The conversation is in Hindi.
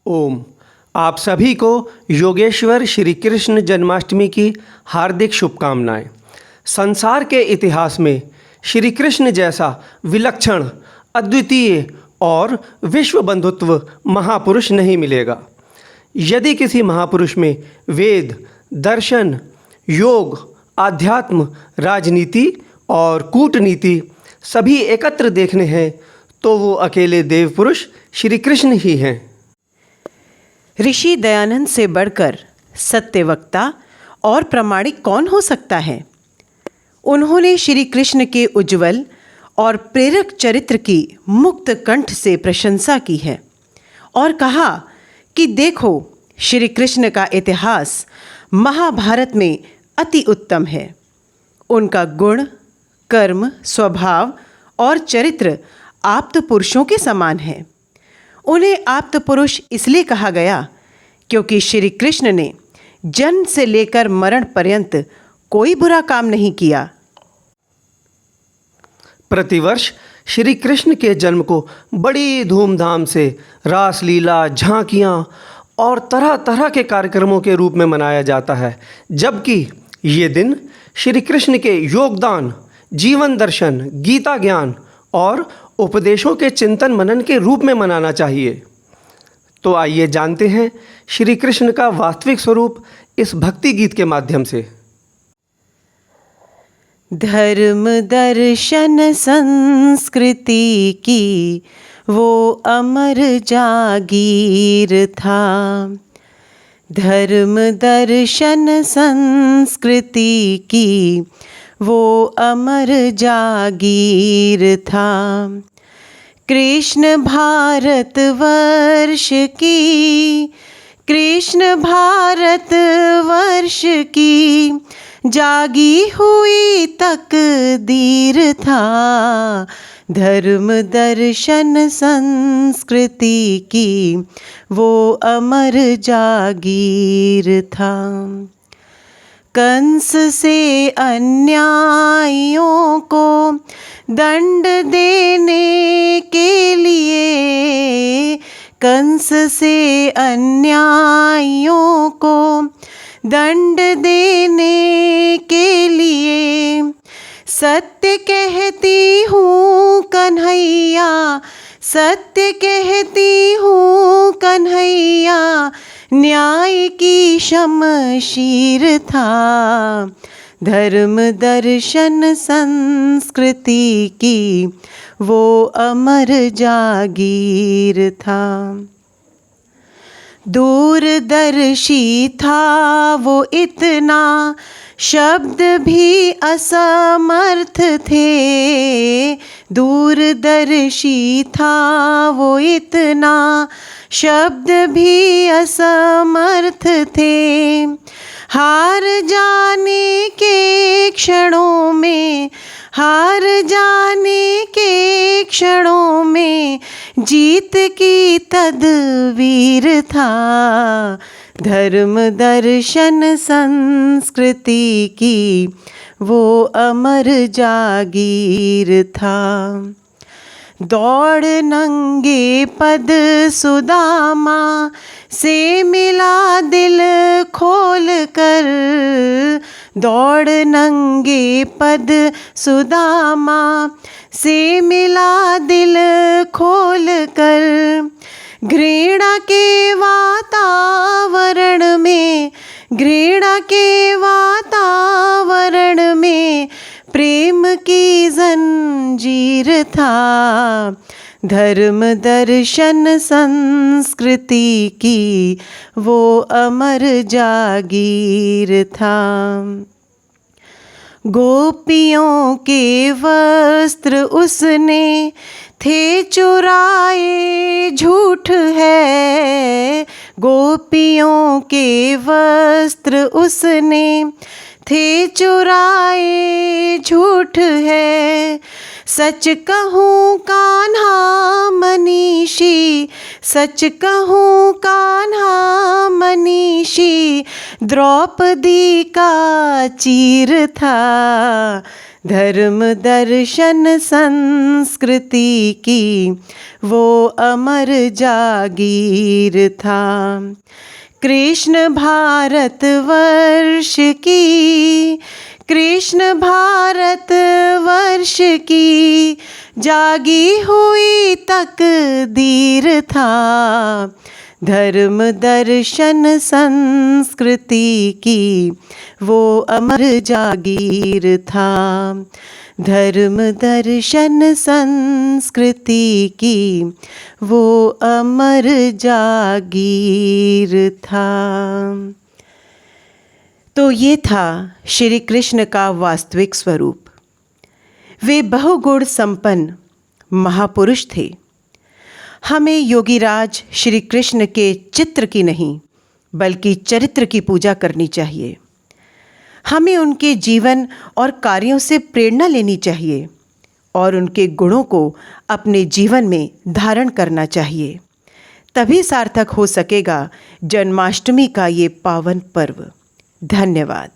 ओम। आप सभी को योगेश्वर श्री कृष्ण जन्माष्टमी की हार्दिक शुभकामनाएं। संसार के इतिहास में श्री कृष्ण जैसा विलक्षण, अद्वितीय और विश्व बंधुत्व महापुरुष नहीं मिलेगा। यदि किसी महापुरुष में वेद, दर्शन, योग, आध्यात्म, राजनीति और कूटनीति सभी एकत्र देखने हैं तो वो अकेले देव पुरुष श्री कृष्ण ही हैं। ऋषि दयानंद से बढ़कर सत्यवक्ता और प्रामाणिक कौन हो सकता है। उन्होंने श्री कृष्ण के उज्ज्वल और प्रेरक चरित्र की मुक्त कंठ से प्रशंसा की है और कहा कि देखो, श्री कृष्ण का इतिहास महाभारत में अति उत्तम है। उनका गुण, कर्म, स्वभाव और चरित्र आप्त पुरुषों के समान है। उन्हें आप्त पुरुष इसलिए कहा गया क्योंकि श्री कृष्ण ने जन्म से लेकर मरण पर्यंत कोई बुरा काम नहीं किया। प्रतिवर्ष श्री कृष्ण के जन्म को बड़ी धूमधाम से रासलीला, झांकियाँ और तरह तरह के कार्यक्रमों के रूप में मनाया जाता है, जबकि ये दिन श्री कृष्ण के योगदान, जीवन दर्शन, गीता ज्ञान और उपदेशों के चिंतन मनन के रूप में मनाना चाहिए। तो आइए जानते हैं श्री कृष्ण का वास्तविक स्वरूप इस भक्ति गीत के माध्यम से। धर्म दर्शन संस्कृति की वो अमर जागीर था। धर्म दर्शन संस्कृति की वो अमर जागीर था। कृष्ण भारत वर्ष की, कृष्ण भारत वर्ष की जागी हुई तकदीर था। धर्म दर्शन संस्कृति की वो अमर जागीर था। कंस से अन्यायियों को दंड देने के लिए, कंस से अन्यायियों को दंड देने के लिए सत्य कहती हूँ कन्हैया, सत्य कहती हूँ कन्हैया, न्याय की शमशीर था। धर्म दर्शन संस्कृति की वो अमर जागीर था। दूरदर्शी था वो इतना, शब्द भी असमर्थ थे। दूरदर्शी था वो इतना, शब्द भी असमर्थ थे। हार जाने के क्षणों में, हार जाने के क्षणों में जीत की तदवीर था। धर्म दर्शन संस्कृति की वो अमर जागीर था। दौड़ नंगे पद सुदामा से मिला दिल खोल कर, दौड़ नंगे पद सुदामा से मिला दिल खोल कर। घृणा के वातावरण में, घृणा के वातावरण में प्रेम की जंजीर था। धर्म दर्शन संस्कृति की वो अमर जागीर था। गोपियों के वस्त्र उसने थे चुराए, झूठ है। गोपियों के वस्त्र उसने थे चुराए, झूठ है। सच कहूँ कान्हा मनीषी, सच कहूँ कान्हा मनीषी, द्रौपदी का चीर था। धर्म दर्शन संस्कृति की वो अमर जागीर था। कृष्ण भारत वर्ष की, कृष्ण भारत वर्ष की जागी हुई तकदीर था। धर्म दर्शन संस्कृति की वो अमर जागीर था। धर्म दर्शन संस्कृति की वो अमर जागीर था। तो ये था श्री कृष्ण का वास्तविक स्वरूप। वे बहुगुण संपन्न महापुरुष थे। हमें योगीराज श्री कृष्ण के चित्र की नहीं बल्कि चरित्र की पूजा करनी चाहिए। हमें उनके जीवन और कार्यों से प्रेरणा लेनी चाहिए और उनके गुणों को अपने जीवन में धारण करना चाहिए। तभी सार्थक हो सकेगा जन्माष्टमी का ये पावन पर्व। धन्यवाद।